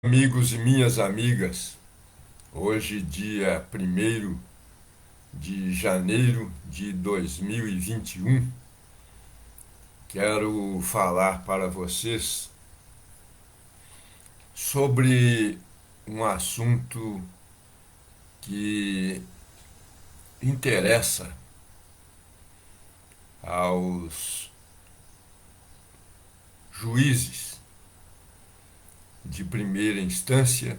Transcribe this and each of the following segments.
Amigos e minhas amigas, hoje, dia 1º de janeiro de 2021, quero falar para vocês sobre um assunto que interessa aos juízes de primeira instância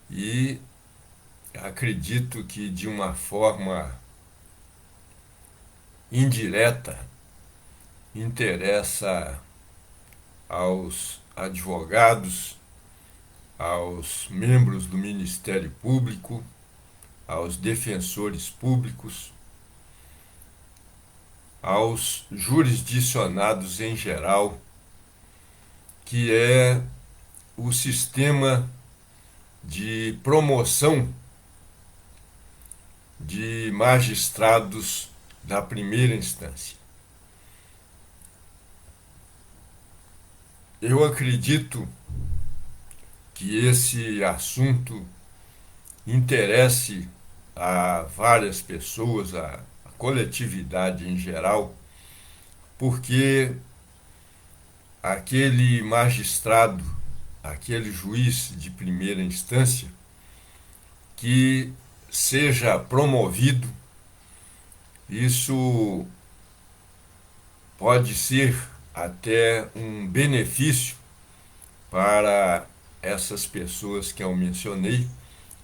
e acredito que de uma forma indireta interessa aos advogados, aos membros do Ministério Público, aos defensores públicos, aos jurisdicionados em geral, que é o sistema de promoção de magistrados da primeira instância. Eu acredito que esse assunto interesse a várias pessoas, a coletividade em geral, porque aquele magistrado, aquele juiz de primeira instância que seja promovido, isso pode ser até um benefício para essas pessoas que eu mencionei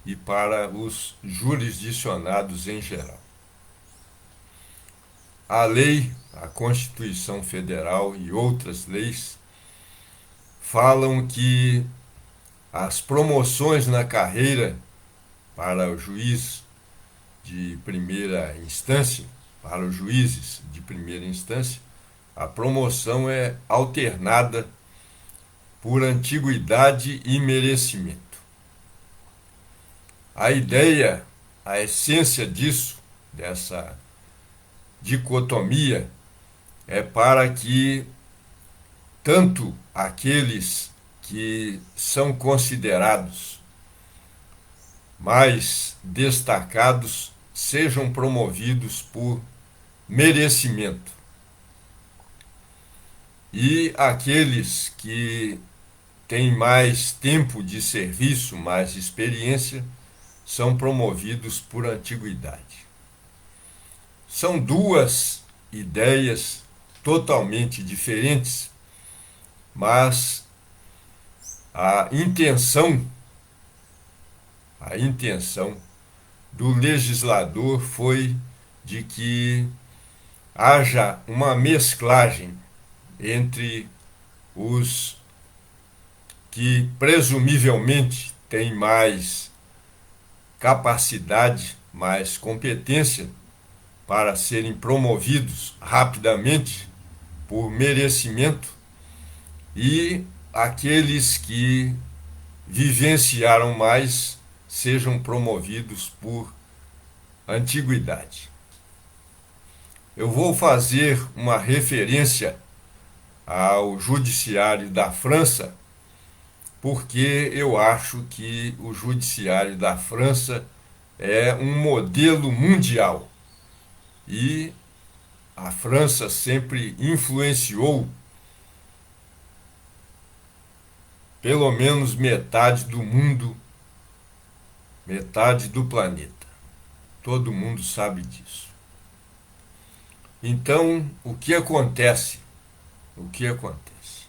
e para os jurisdicionados em geral. A lei, a Constituição Federal e outras leis falam que as promoções na carreira para o juiz de primeira instância, para os juízes de primeira instância, a promoção é alternada por antiguidade e merecimento. A ideia, a essência disso, dessa dicotomia, é para que tanto aqueles que são considerados mais destacados sejam promovidos por merecimento e aqueles que têm mais tempo de serviço, mais experiência, são promovidos por antiguidade. São duas ideias totalmente diferentes, mas a intenção do legislador foi de que haja uma mesclagem entre os que presumivelmente têm mais capacidade, mais competência para serem promovidos rapidamente por merecimento e aqueles que vivenciaram mais sejam promovidos por antiguidade. Eu vou fazer uma referência ao judiciário da França, porque eu acho que o judiciário da França é um modelo mundial e a França sempre influenciou pelo menos metade do mundo, metade do planeta. Todo mundo sabe disso. Então, o que acontece? O que acontece?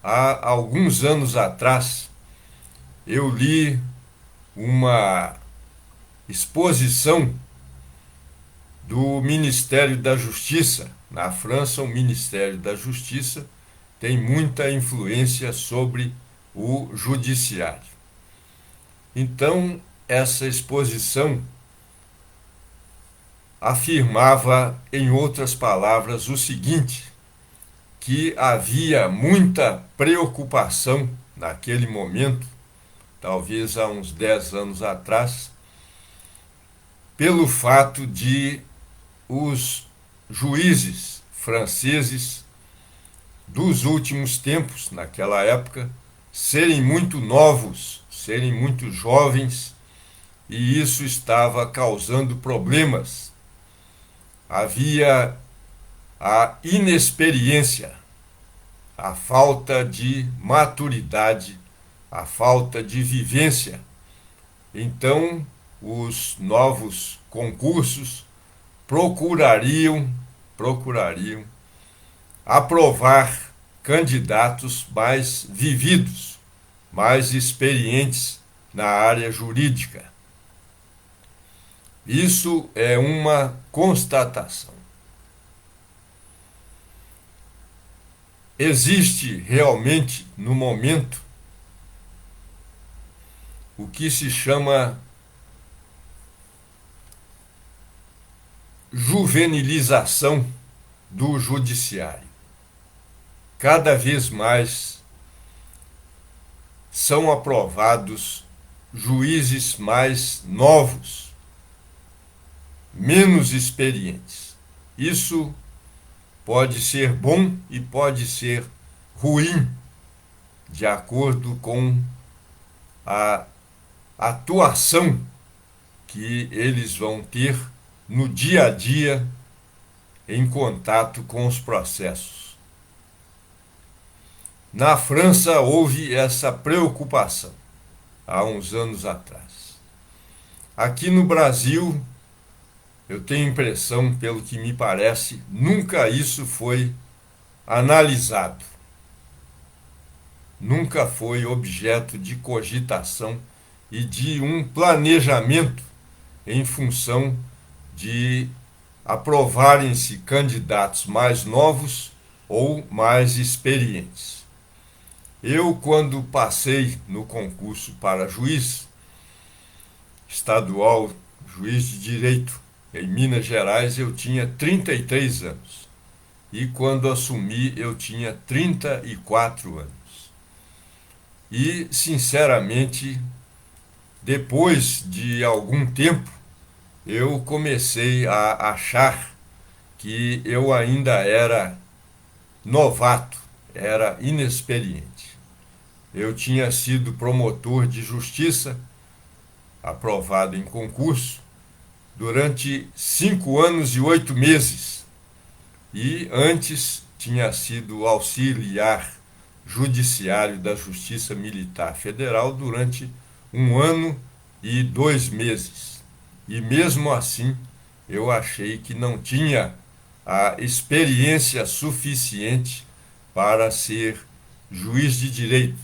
Há alguns anos atrás, eu li uma exposição do Ministério da Justiça. Na França, o Ministério da Justiça tem muita influência sobre o judiciário. Então, essa exposição afirmava, em outras palavras, o seguinte: que havia muita preocupação naquele momento, talvez há uns 10 anos atrás, pelo fato de os juízes franceses dos últimos tempos, naquela época, serem muito novos, serem muito jovens, e isso estava causando problemas. Havia a inexperiência, a falta de maturidade, a falta de vivência. Então, os novos concursos procurariam aprovar candidatos mais vividos, mais experientes na área jurídica. Isso é uma constatação. Existe realmente, no momento, o que se chama juvenilização do judiciário. Cada vez mais são aprovados juízes mais novos, menos experientes. Isso pode ser bom e pode ser ruim, de acordo com a atuação que eles vão ter no dia a dia em contato com os processos. Na França houve essa preocupação há uns anos atrás. Aqui no Brasil, eu tenho impressão, pelo que me parece, nunca isso foi analisado. Nunca foi objeto de cogitação e de um planejamento em função de aprovarem-se candidatos mais novos ou mais experientes. Eu, quando passei no concurso para juiz estadual, juiz de direito, em Minas Gerais, eu tinha 33 anos. E quando assumi, eu tinha 34 anos. E, sinceramente, depois de algum tempo, eu comecei a achar que eu ainda era novato, era inexperiente. Eu tinha sido promotor de justiça, aprovado em concurso, durante 5 anos e 8 meses. E antes tinha sido auxiliar judiciário da Justiça Militar Federal durante 1 ano e 2 meses. E mesmo assim, eu achei que não tinha a experiência suficiente para ser juiz de direito.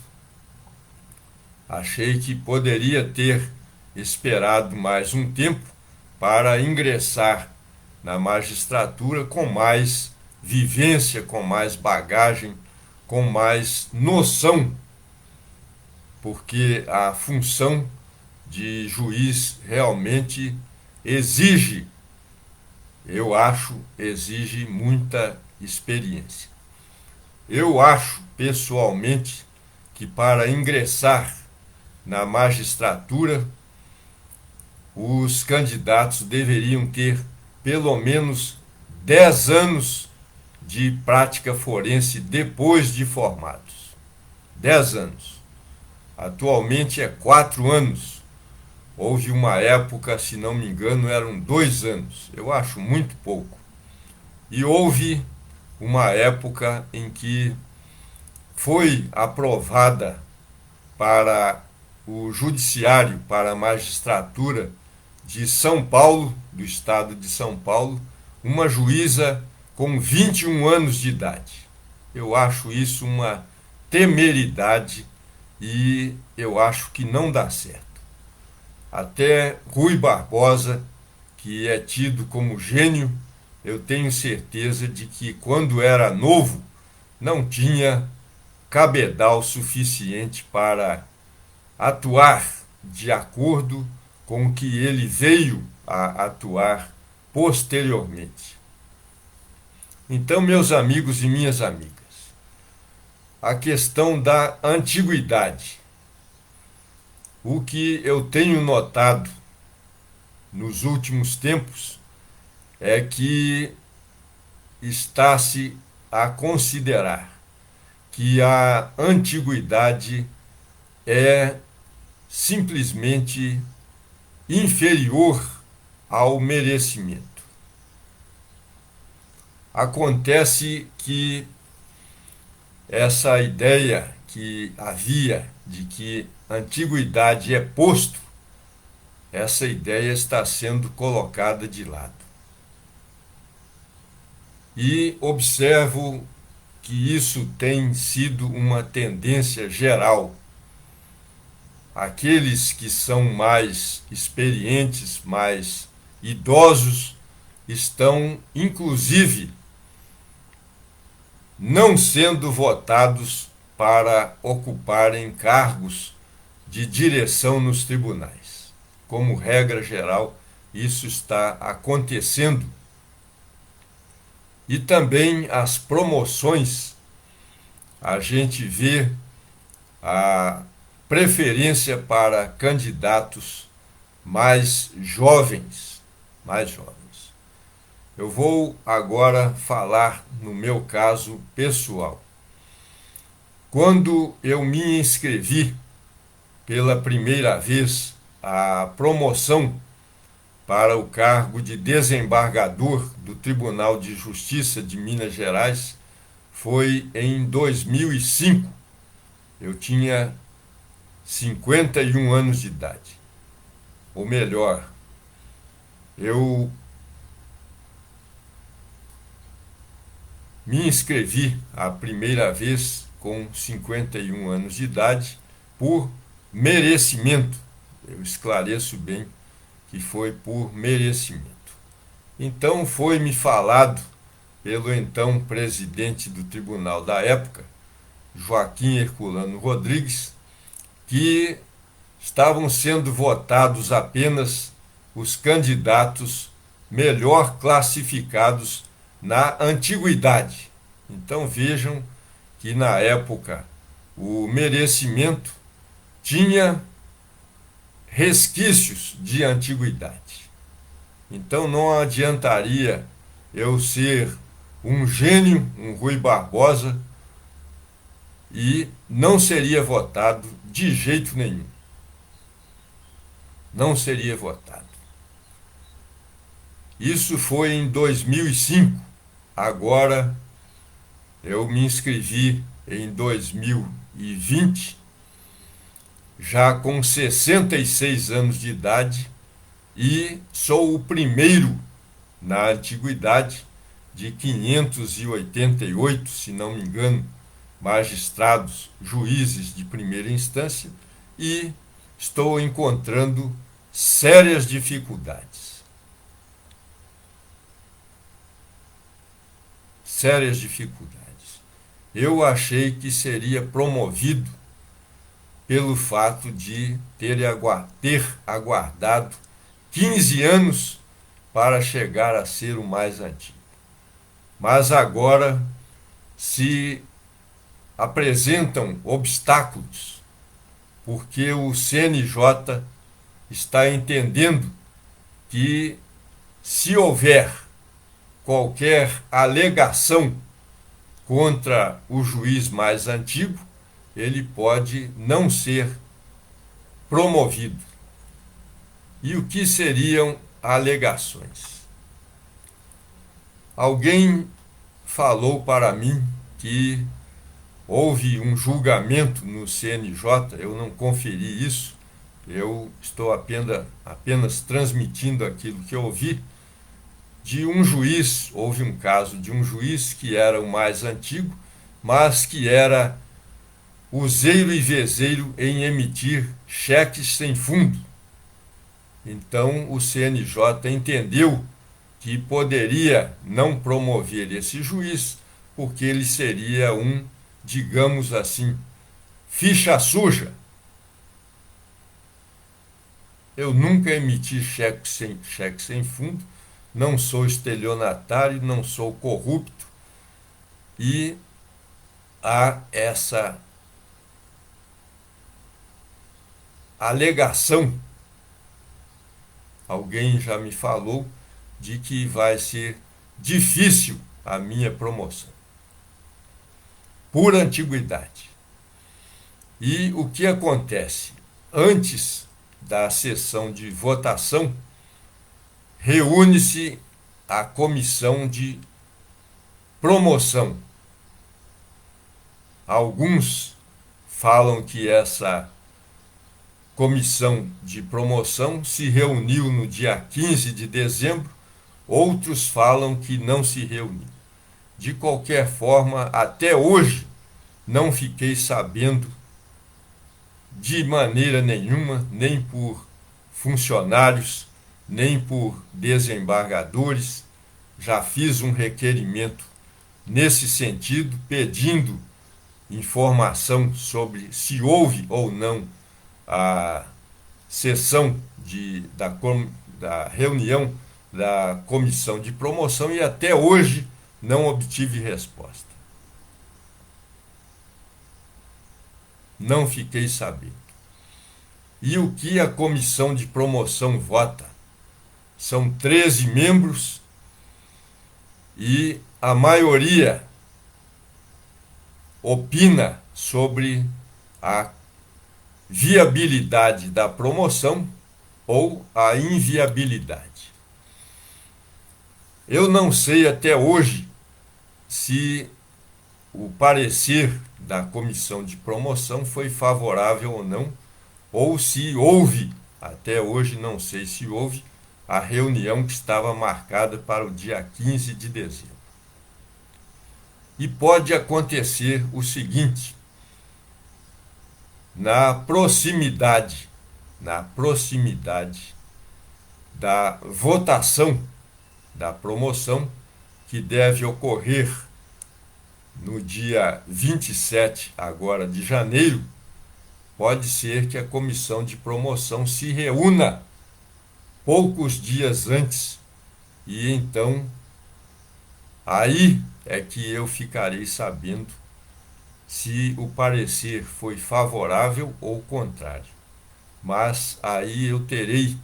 Achei que poderia ter esperado mais um tempo para ingressar na magistratura com mais vivência, com mais bagagem, com mais noção, porque a função de juiz realmente exige, eu acho, exige muita experiência. Eu acho, pessoalmente, que para ingressar na magistratura, os candidatos deveriam ter pelo menos 10 anos de prática forense depois de formados. 10 anos. Atualmente é 4 anos. Houve uma época, se não me engano, eram 2 anos. Eu acho muito pouco. E houve uma época em que foi aprovada para o judiciário, para a magistratura de São Paulo, do estado de São Paulo, uma juíza com 21 anos de idade. Eu acho isso uma temeridade e eu acho que não dá certo. Até Rui Barbosa, que é tido como gênio, eu tenho certeza de que quando era novo não tinha cabedal suficiente para atuar de acordo com o que ele veio a atuar posteriormente. Então, meus amigos e minhas amigas, a questão da antiguidade. O que eu tenho notado nos últimos tempos é que está-se a considerar que a antiguidade é simplesmente inferior ao merecimento. Acontece que essa ideia que havia de que a antiguidade é posto, essa ideia está sendo colocada de lado. E observo que isso tem sido uma tendência geral. Aqueles que são mais experientes, mais idosos, estão, inclusive, não sendo votados para ocuparem cargos de direção nos tribunais. Como regra geral, isso está acontecendo. E também as promoções, a gente vê a preferência para candidatos mais jovens, mais jovens. Eu vou agora falar no meu caso pessoal. Quando eu me inscrevi pela primeira vez à promoção para o cargo de desembargador do Tribunal de Justiça de Minas Gerais, foi em 2005. Eu tinha 51 anos de idade. Ou melhor, eu me inscrevi a primeira vez com 51 anos de idade por merecimento. Eu esclareço bem que foi por merecimento. Então foi-me falado pelo então presidente do tribunal da época, Joaquim Herculano Rodrigues, que estavam sendo votados apenas os candidatos melhor classificados na antiguidade. Então vejam que na época o merecimento tinha resquícios de antiguidade. Então não adiantaria eu ser um gênio, um Rui Barbosa, e não seria votado de jeito nenhum. Não seria votado. Isso foi em 2005. Agora eu me inscrevi em 2020, já com 66 anos de idade, e sou o primeiro na antiguidade de 588, se não me engano, magistrados, juízes de primeira instância, e estou encontrando sérias dificuldades. Sérias dificuldades. Eu achei que seria promovido pelo fato de ter aguardado 15 anos para chegar a ser o mais antigo. Mas agora se apresentam obstáculos, porque o CNJ está entendendo que, se houver qualquer alegação contra o juiz mais antigo, ele pode não ser promovido. E o que seriam alegações? Alguém falou para mim que houve um julgamento no CNJ, eu não conferi isso, eu estou apenas transmitindo aquilo que eu ouvi, de um juiz. Houve um caso de um juiz que era o mais antigo, mas que era useiro e vezeiro em emitir cheques sem fundo. Então o CNJ entendeu que poderia não promover esse juiz, porque ele seria um, digamos assim, ficha suja. Eu nunca emiti cheque sem fundo, não sou estelionatário, não sou corrupto, e há essa alegação. Alguém já me falou de que vai ser difícil a minha promoção, por antiguidade. E o que acontece? Antes da sessão de votação, reúne-se a comissão de promoção. Alguns falam que essa comissão de promoção se reuniu no dia 15 de dezembro, outros falam que não se reuniu. De qualquer forma, até hoje, não fiquei sabendo de maneira nenhuma, nem por funcionários, nem por desembargadores. Já fiz um requerimento nesse sentido, pedindo informação sobre se houve ou não a sessão da reunião da comissão de promoção, e até hoje não obtive resposta. Não fiquei sabendo. E o que a comissão de promoção vota? São 13 membros e a maioria opina sobre a viabilidade da promoção ou a inviabilidade. Eu não sei até hoje se o parecer da comissão de promoção foi favorável ou não, ou se houve, até hoje não sei se houve, a reunião que estava marcada para o dia 15 de dezembro. E pode acontecer o seguinte: na proximidade da votação da promoção, que deve ocorrer no dia 27 agora de janeiro, pode ser que a comissão de promoção se reúna poucos dias antes, e então aí é que eu ficarei sabendo se o parecer foi favorável ou contrário. Mas aí eu terei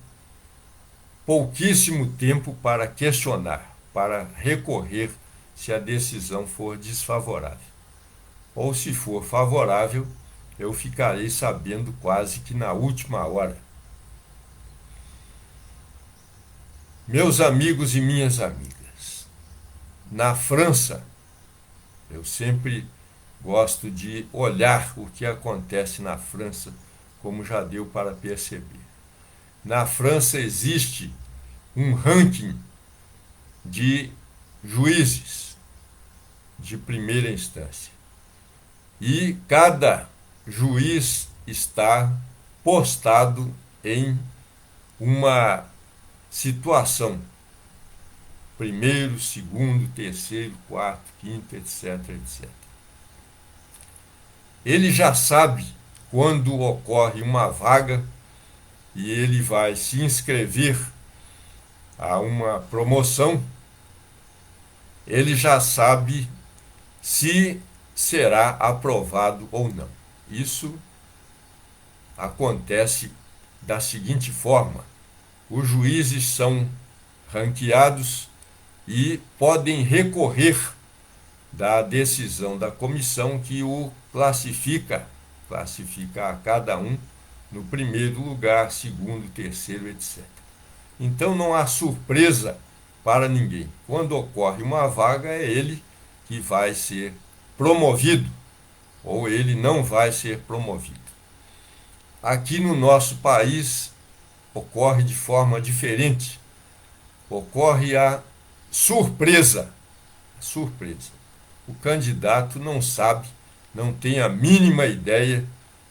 pouquíssimo tempo para questionar, para recorrer se a decisão for desfavorável. Ou se for favorável, eu ficarei sabendo quase que na última hora. Meus amigos e minhas amigas, na França, eu sempre gosto de olhar o que acontece na França, como já deu para perceber. Na França existe um ranking de juízes de primeira instância. E cada juiz está postado em uma situação: primeiro, segundo, terceiro, quarto, quinto, etc, etc. Ele já sabe quando ocorre uma vaga e ele vai se inscrever a uma promoção, ele já sabe se será aprovado ou não. Isso acontece da seguinte forma: os juízes são ranqueados e podem recorrer da decisão da comissão, que o classifica a cada um no primeiro lugar, segundo, terceiro, etc. Então não há surpresa para ninguém. Quando ocorre uma vaga, é ele que vai ser promovido ou ele não vai ser promovido. Aqui no nosso país ocorre de forma diferente. Ocorre a surpresa. O candidato não sabe, não tem a mínima ideia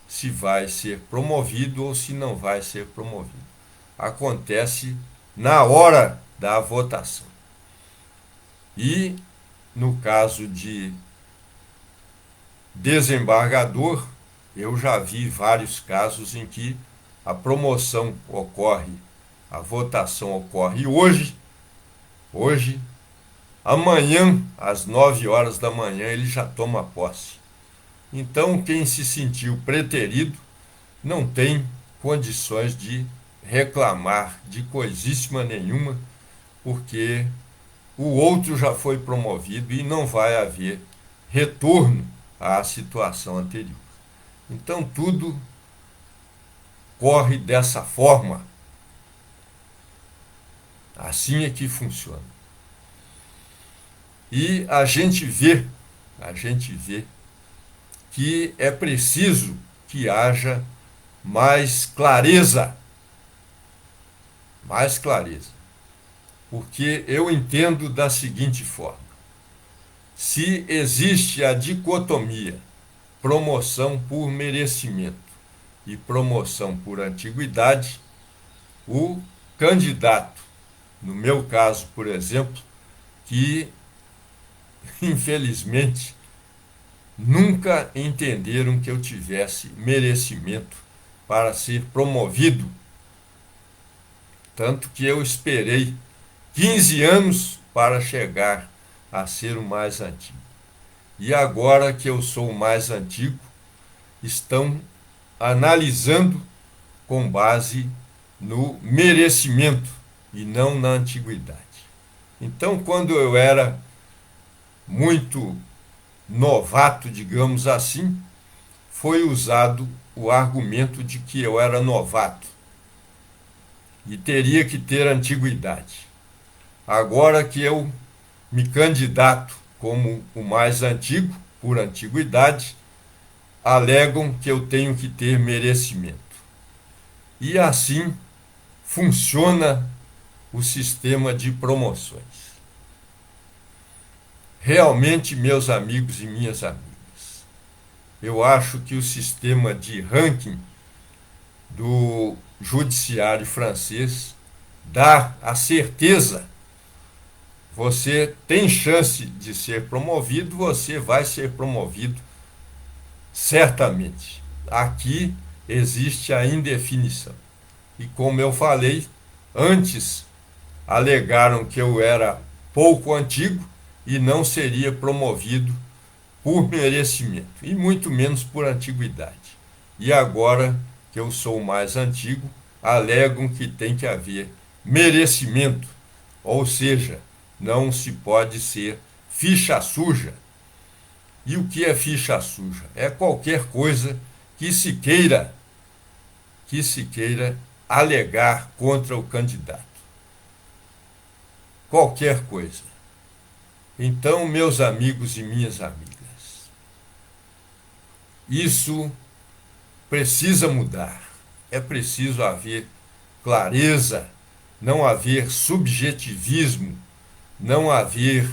se vai ser promovido ou se não vai ser promovido. Acontece na hora da votação. E no caso de desembargador, eu já vi vários casos em que a promoção ocorre, a votação ocorre hoje, amanhã, às 9 horas da manhã, ele já toma posse. Então, quem se sentiu preterido não tem condições de reclamar de coisíssima nenhuma, porque o outro já foi promovido e não vai haver retorno à situação anterior. Então tudo corre dessa forma. Assim é que funciona. E a gente vê que é preciso que haja mais clareza. Porque eu entendo da seguinte forma: se existe a dicotomia promoção por merecimento e promoção por antiguidade, o candidato, no meu caso, por exemplo, que infelizmente nunca entenderam que eu tivesse merecimento para ser promovido, tanto que eu esperei 15 anos para chegar a ser o mais antigo. E agora que eu sou o mais antigo, estão analisando com base no merecimento e não na antiguidade. Então, quando eu era muito novato, digamos assim, foi usado o argumento de que eu era novato e teria que ter antiguidade. Agora que eu me candidato como o mais antigo, por antiguidade, alegam que eu tenho que ter merecimento. E assim funciona o sistema de promoções. Realmente, meus amigos e minhas amigas, eu acho que o sistema de ranking do judiciário francês dá a certeza: você tem chance de ser promovido, você vai ser promovido certamente. Aqui existe a indefinição. E como eu falei, antes alegaram que eu era pouco antigo e não seria promovido por merecimento, e muito menos por antiguidade. E agora que eu sou mais antigo, alegam que tem que haver merecimento, ou seja, não se pode ser ficha suja. E o que é ficha suja? É qualquer coisa que se queira alegar contra o candidato. Qualquer coisa. Então, meus amigos e minhas amigas, isso precisa mudar. É preciso haver clareza, não haver subjetivismo, não haver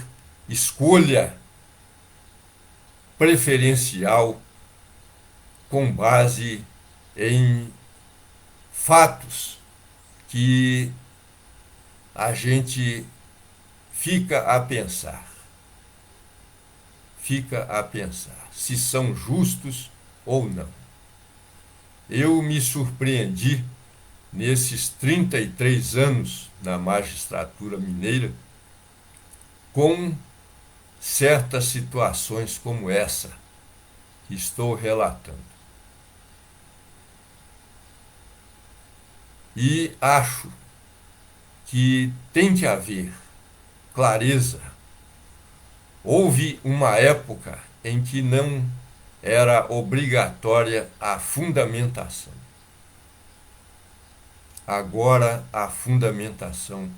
escolha preferencial com base em fatos que a gente fica a pensar se são justos ou não. Eu me surpreendi nesses 33 anos na magistratura mineira com certas situações como essa que estou relatando. E acho que tem que haver clareza. Houve uma época em que não era obrigatória a fundamentação. Agora a fundamentação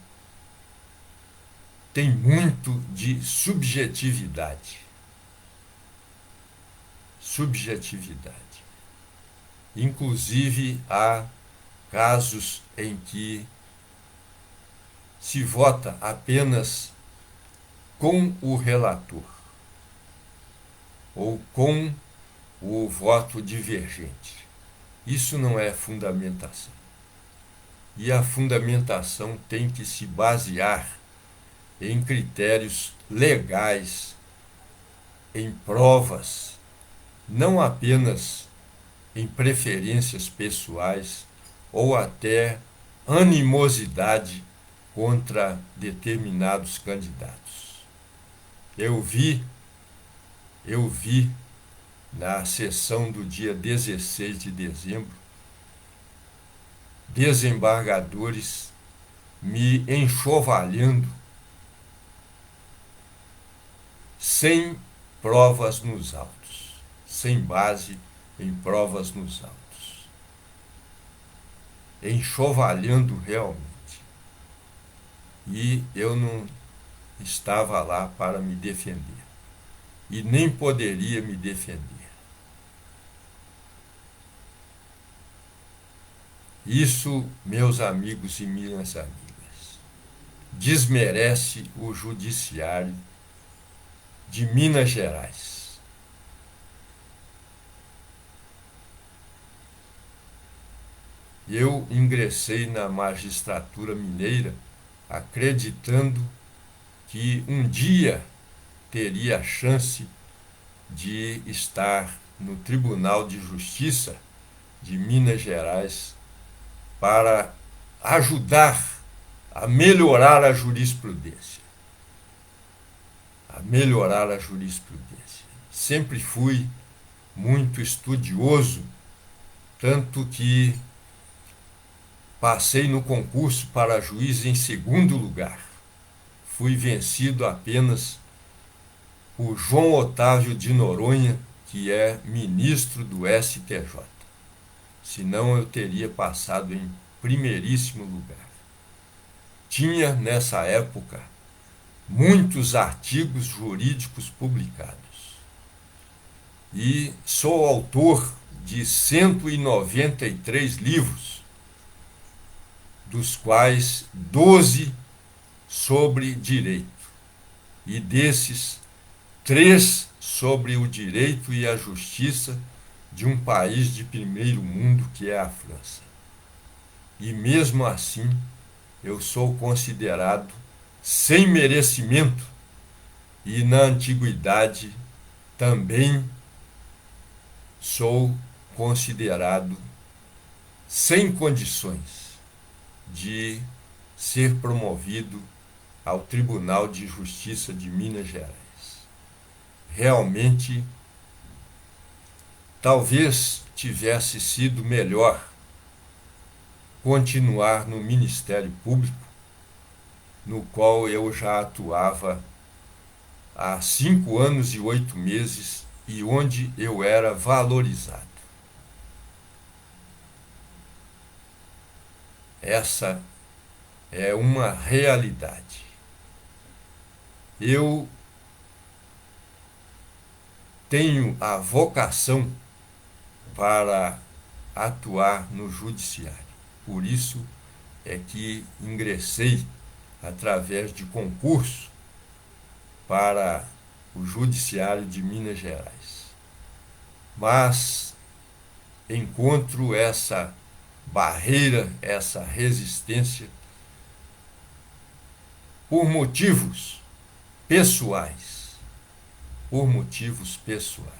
tem muito de subjetividade. Inclusive, há casos em que se vota apenas com o relator ou com o voto divergente. Isso não é fundamentação. E a fundamentação tem que se basear em critérios legais, em provas, não apenas em preferências pessoais ou até animosidade contra determinados candidatos. Eu vi na sessão do dia 16 de dezembro desembargadores me enxovalhando sem provas nos autos, sem base em provas nos autos, enxovalhando realmente. E eu não estava lá para me defender, e nem poderia me defender. Isso, meus amigos e minhas amigas, desmerece o judiciário de Minas Gerais. Eu ingressei na magistratura mineira acreditando que um dia teria a chance de estar no Tribunal de Justiça de Minas Gerais para ajudar a melhorar a jurisprudência. A melhorar a jurisprudência. Sempre fui muito estudioso, tanto que passei no concurso para juiz em segundo lugar. Fui vencido apenas por João Otávio de Noronha, que é ministro do STJ. Senão eu teria passado em primeiríssimo lugar. Tinha, nessa época, muitos artigos jurídicos publicados. E sou autor de 193 livros, dos quais 12 sobre direito. E desses, 3 sobre o direito e a justiça de um país de primeiro mundo, que é a França. E mesmo assim, eu sou considerado sem merecimento, e na antiguidade também sou considerado sem condições de ser promovido ao Tribunal de Justiça de Minas Gerais. Realmente, talvez tivesse sido melhor continuar no Ministério Público, no qual eu já atuava há 5 anos e 8 meses e onde eu era valorizado. Essa é uma realidade. Eu tenho a vocação para atuar no judiciário. Por isso é que ingressei através de concurso para o Judiciário de Minas Gerais. Mas encontro essa barreira, essa resistência, por motivos pessoais. Por motivos pessoais.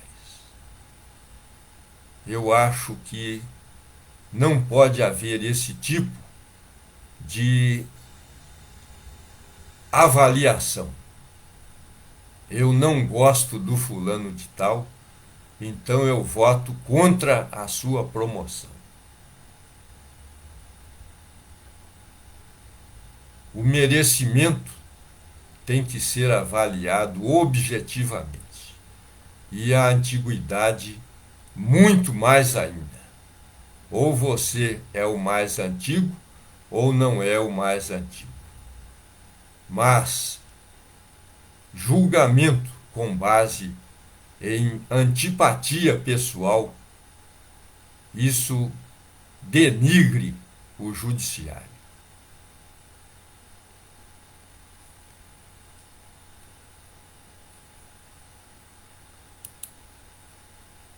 Eu acho que não pode haver esse tipo de avaliação. Eu não gosto do fulano de tal, então eu voto contra a sua promoção. O merecimento tem que ser avaliado objetivamente. E a antiguidade, muito mais ainda. Ou você é o mais antigo, ou não é o mais antigo. Mas julgamento com base em antipatia pessoal, isso denigre o judiciário.